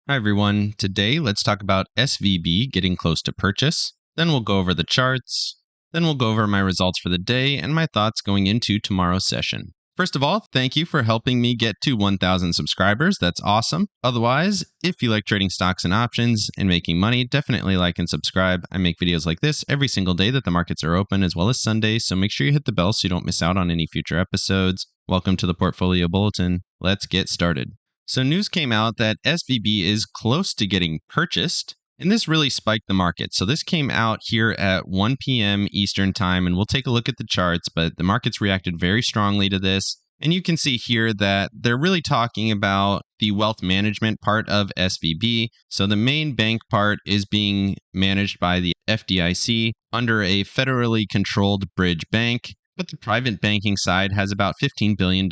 Hi everyone, today let's talk about SVB getting close to purchase, then we'll go over the charts, then we'll go over my results for the day and my thoughts going into tomorrow's session. First of all, thank you for helping me get to 1,000 subscribers, that's awesome. Otherwise, if you like trading stocks and options and making money, definitely like and subscribe. I make videos like this every single day that the markets are open as well as Sundays, so make sure you hit the bell so you don't miss out on any future episodes. Welcome to the Portfolio Bulletin. Let's get started. So news came out that SVB is close to getting purchased, and this really spiked the market. So this came out here at 1 p.m. Eastern time, and we'll take a look at the charts, but the markets reacted very strongly to this. And you can see here that they're really talking about the wealth management part of SVB. So the main bank part is being managed by the FDIC under a federally controlled bridge bank. But the private banking side has about $15 billion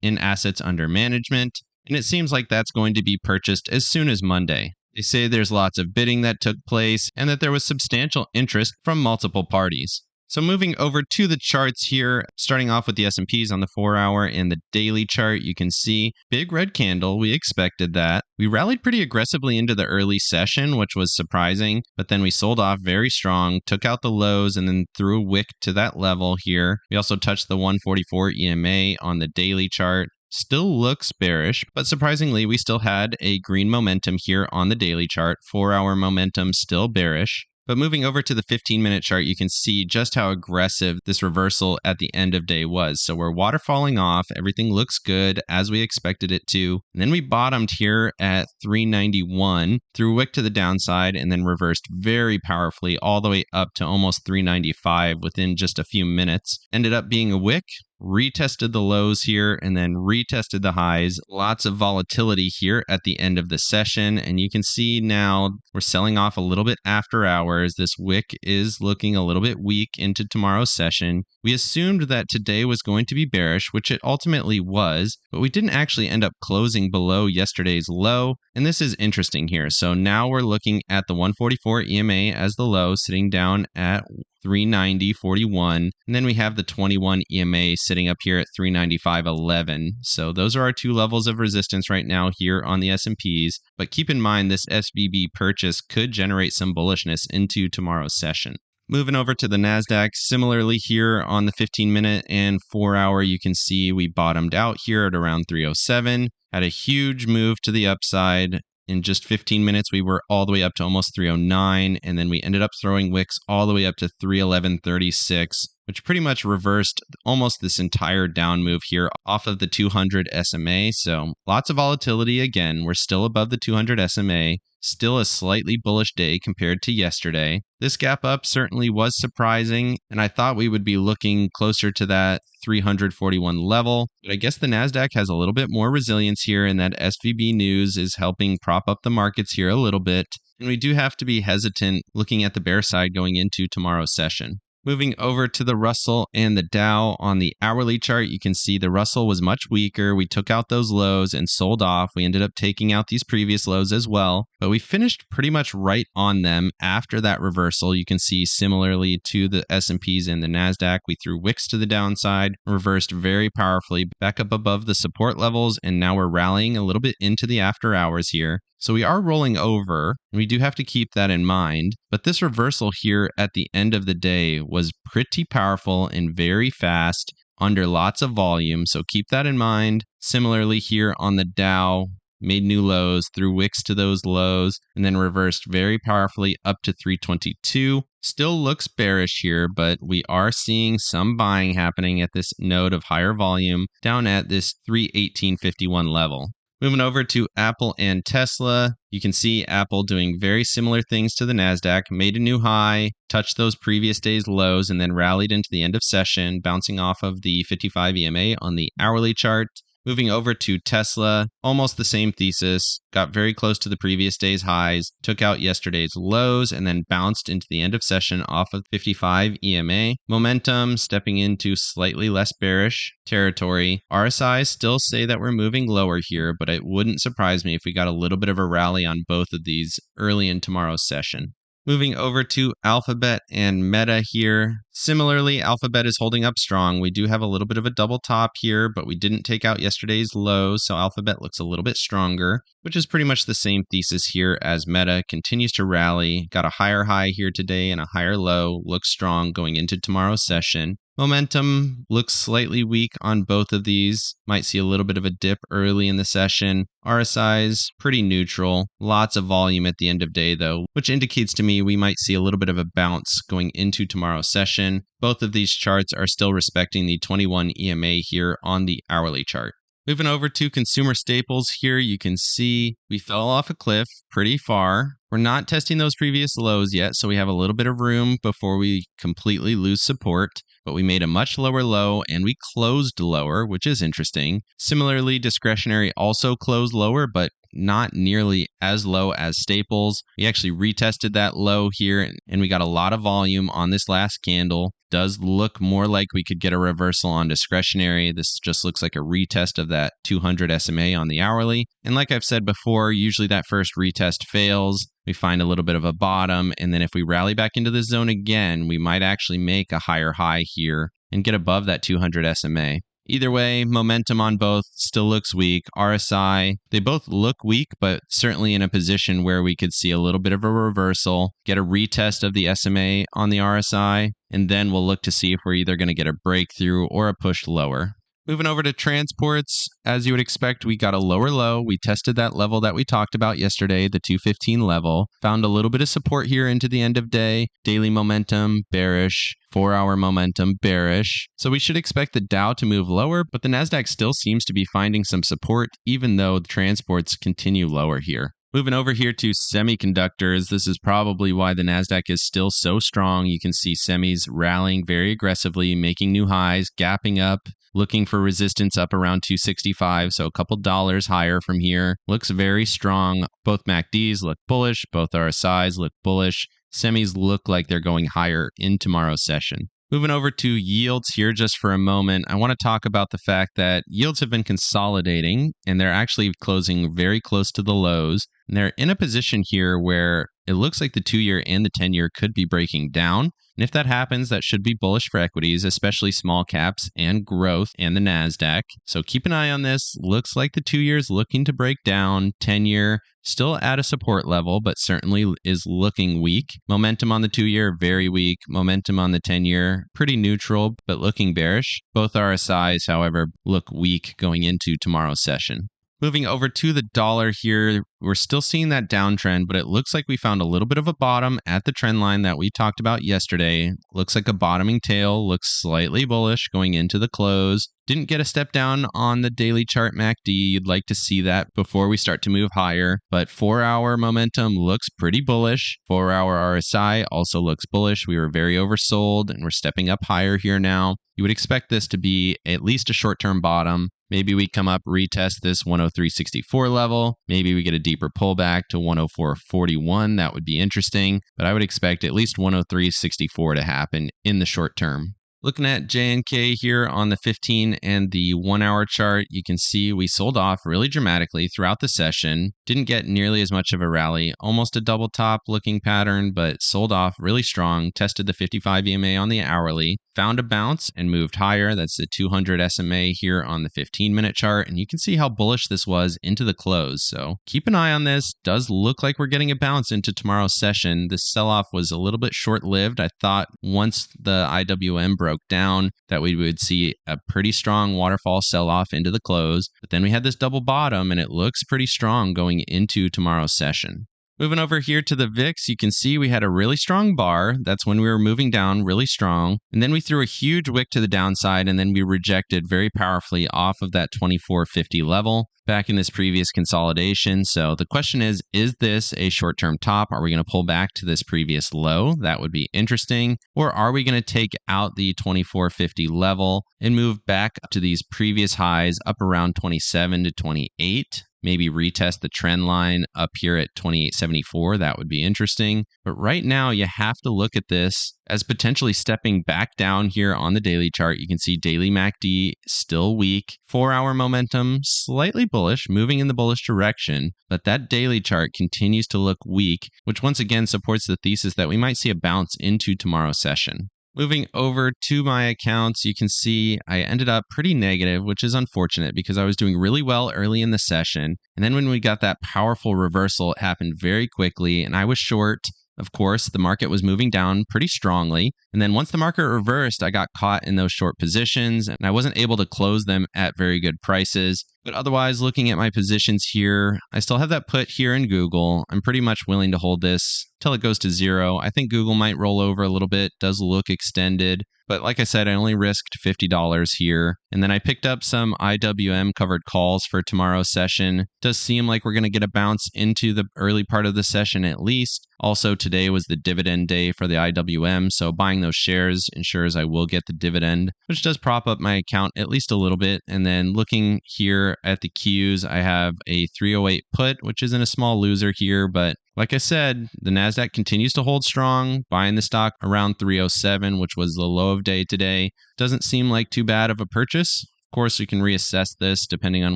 in assets under management. And it seems like that's going to be purchased as soon as Monday. They say there's lots of bidding that took place and that there was substantial interest from multiple parties. So moving over to the charts here, starting off with the S&Ps on the 4-hour and the daily chart, you can see big red candle. We expected that. We rallied pretty aggressively into the early session, which was surprising, but then we sold off very strong, took out the lows, and then threw a wick to that level here. We also touched the 144 EMA on the daily chart. Still looks bearish, but surprisingly, we still had a green momentum here on the daily chart. 4-hour momentum still bearish. But moving over to the 15-minute chart, you can see just how aggressive this reversal at the end of day was. So we're waterfalling off. Everything looks good as we expected it to. And then we bottomed here at 391, threw a wick to the downside, and then reversed very powerfully all the way up to almost 395 within just a few minutes. Ended up being a wick. Retested the lows here and then retested the highs. Lots of volatility here at the end of the session. And you can see now we're selling off a little bit after hours. This wick is looking a little bit weak into tomorrow's session. We assumed that today was going to be bearish, which it ultimately was, but we didn't actually end up closing below yesterday's low. And this is interesting here. So now we're looking at the 144 EMA as the low, sitting down at 390.41, and then we have the 21 EMA sitting up here at 395.11. So those are our two levels of resistance right now here on the S&Ps, but keep in mind this SVB purchase could generate some bullishness into tomorrow's session. Moving over to the NASDAQ, similarly here on the 15-minute and 4-hour, you can see we bottomed out here at around 307, had a huge move to the upside. In just 15 minutes, we were all the way up to almost 309, and then we ended up throwing wicks all the way up to 311.36, which pretty much reversed almost this entire down move here off of the 200 SMA. So lots of volatility again. We're still above the 200 SMA. Still a slightly bullish day compared to yesterday. This gap up certainly was surprising, and I thought we would be looking closer to that 341 level. But I guess the NASDAQ has a little bit more resilience here, and that SVB news is helping prop up the markets here a little bit. And we do have to be hesitant looking at the bear side going into tomorrow's session. Moving over to the Russell and the Dow on the hourly chart, you can see the Russell was much weaker. We took out those lows and sold off. We ended up taking out these previous lows as well, but we finished pretty much right on them after that reversal. You can see similarly to the S&Ps and the NASDAQ, we threw wicks to the downside, reversed very powerfully back up above the support levels, and now we're rallying a little bit into the after hours here. So we are rolling over, and we do have to keep that in mind. But this reversal here at the end of the day was pretty powerful and very fast under lots of volume. So keep that in mind. Similarly here on the Dow, made new lows, threw wicks to those lows, and then reversed very powerfully up to 322. Still looks bearish here, but we are seeing some buying happening at this node of higher volume down at this 318.51 level. Moving over to Apple and Tesla, you can see Apple doing very similar things to the NASDAQ, made a new high, touched those previous day's lows, and then rallied into the end of session, bouncing off of the 55 EMA on the hourly chart. Moving over to Tesla, almost the same thesis, got very close to the previous day's highs, took out yesterday's lows, and then bounced into the end of session off of 55 EMA. Momentum stepping into slightly less bearish territory. RSIs still say that we're moving lower here, but it wouldn't surprise me if we got a little bit of a rally on both of these early in tomorrow's session. Moving over to Alphabet and Meta here, Similarly, Alphabet is holding up strong. We do have a little bit of a double top here, but we didn't take out yesterday's low, so Alphabet looks a little bit stronger, which is pretty much the same thesis here as Meta continues to rally. Got a higher high here today and a higher low. Looks strong going into tomorrow's session. Momentum looks slightly weak on both of these. Might see a little bit of a dip early in the session. RSI's pretty neutral. Lots of volume at the end of day though, which indicates to me we might see a little bit of a bounce going into tomorrow's session. Both of these charts are still respecting the 21 EMA here on the hourly chart. Moving over to consumer staples here, you can see we fell off a cliff pretty far. We're not testing those previous lows yet, so we have a little bit of room before we completely lose support. But we made a much lower low and we closed lower, which is interesting. Similarly, discretionary also closed lower, but not nearly as low as staples. We actually retested that low here and we got a lot of volume on this last candle. Does look more like we could get a reversal on discretionary. This just looks like a retest of that 200 SMA on the hourly. And like I've said before, usually that first retest fails. We find a little bit of a bottom, and then if we rally back into the zone again, we might actually make a higher high here and get above that 200 SMA. Either way, momentum on both still looks weak. RSI, they both look weak, but certainly in a position where we could see a little bit of a reversal, get a retest of the SMA on the RSI, and then we'll look to see if we're either going to get a breakthrough or a push lower. Moving over to transports, as you would expect, we got a lower low. We tested that level that we talked about yesterday, the 215 level. Found a little bit of support here into the end of day. Daily momentum, bearish. 4-hour momentum, bearish. So we should expect the Dow to move lower, but the Nasdaq still seems to be finding some support, even though the transports continue lower here. Moving over here to semiconductors, this is probably why the Nasdaq is still so strong. You can see semis rallying very aggressively, making new highs, gapping up, looking for resistance up around 265, so a couple dollars higher from here. Looks very strong. Both MACDs look bullish, both RSIs look bullish. Semis look like they're going higher in tomorrow's session. Moving over to yields here just for a moment, I want to talk about the fact that yields have been consolidating and they're actually closing very close to the lows. And they're in a position here where it looks like the 2-year and the 10-year could be breaking down. And if that happens, that should be bullish for equities, especially small caps and growth and the Nasdaq. So keep an eye on this. Looks like the 2-year is looking to break down. 10-year still at a support level, but certainly is looking weak. Momentum on the 2-year, very weak. Momentum on the 10-year, pretty neutral, but looking bearish. Both RSIs, however, look weak going into tomorrow's session. Moving over to the dollar here, we're still seeing that downtrend, but it looks like we found a little bit of a bottom at the trend line that we talked about yesterday. Looks like a bottoming tail, looks slightly bullish going into the close. Didn't get a step down on the daily chart MACD. You'd like to see that before we start to move higher, but 4-hour momentum looks pretty bullish. 4-hour RSI also looks bullish. We were very oversold and we're stepping up higher here now. You would expect this to be at least a short-term bottom. Maybe we come up, retest this 103.64 level. Maybe we get a deeper pullback to 104.41. That would be interesting, but I would expect at least 103.64 to happen in the short term. Looking at JNK here on the 15 and the 1-hour chart, you can see we sold off really dramatically throughout the session. Didn't get nearly as much of a rally, almost a double top looking pattern, but sold off really strong. Tested the 55 EMA on the hourly, found a bounce and moved higher. That's the 200 SMA here on the 15-minute chart, and you can see how bullish this was into the close. So keep an eye on this. Does look like we're getting a bounce into tomorrow's session. This sell-off was a little bit short-lived. I thought once the IWM broke down that we would see a pretty strong waterfall sell-off into the close, but then we had this double bottom and it looks pretty strong going into tomorrow's session. Moving over here to the VIX, you can see we had a really strong bar. That's when we were moving down really strong. And then we threw a huge wick to the downside, and then we rejected very powerfully off of that 24.50 level back in this previous consolidation. So the question is this a short-term top? Are we going to pull back to this previous low? That would be interesting. Or are we going to take out the 24.50 level and move back up to these previous highs up around 27 to 28? Maybe retest the trend line up here at 28.74. That would be interesting. But right now, you have to look at this as potentially stepping back down here on the daily chart. You can see daily MACD still weak. 4-hour momentum slightly bullish, moving in the bullish direction. But that daily chart continues to look weak, which once again supports the thesis that we might see a bounce into tomorrow's session. Moving over to my accounts, you can see I ended up pretty negative, which is unfortunate because I was doing really well early in the session. And then when we got that powerful reversal, it happened very quickly and I was short. Of course, the market was moving down pretty strongly. And then once the market reversed, I got caught in those short positions and I wasn't able to close them at very good prices. But otherwise, looking at my positions here, I still have that put here in Google. I'm pretty much willing to hold this till it goes to zero. I think Google might roll over a little bit, does look extended. But like I said, I only risked $50 here. And then I picked up some IWM covered calls for tomorrow's session. Does seem like we're going to get a bounce into the early part of the session at least. Also, today was the dividend day for the IWM, so buying those shares ensures I will get the dividend, which does prop up my account at least a little bit. And then looking here at the Qs, I have a 308 put, which isn't a small loser here, but like I said, the NASDAQ continues to hold strong, buying the stock around 307, which was the low of day today. Doesn't seem like too bad of a purchase. Of course, we can reassess this depending on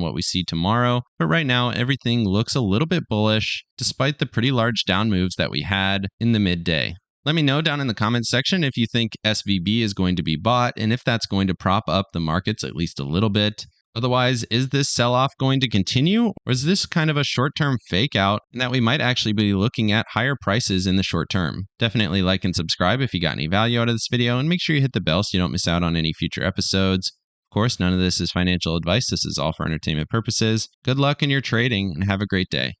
what we see tomorrow, but right now everything looks a little bit bullish despite the pretty large down moves that we had in the midday. Let me know down in the comments section if you think SVB is going to be bought and if that's going to prop up the markets at least a little bit. Otherwise, is this sell-off going to continue, or is this kind of a short-term fake out and that we might actually be looking at higher prices in the short term? Definitely like and subscribe if you got any value out of this video, and make sure you hit the bell so you don't miss out on any future episodes. Of course, none of this is financial advice. This is all for entertainment purposes. Good luck in your trading and have a great day.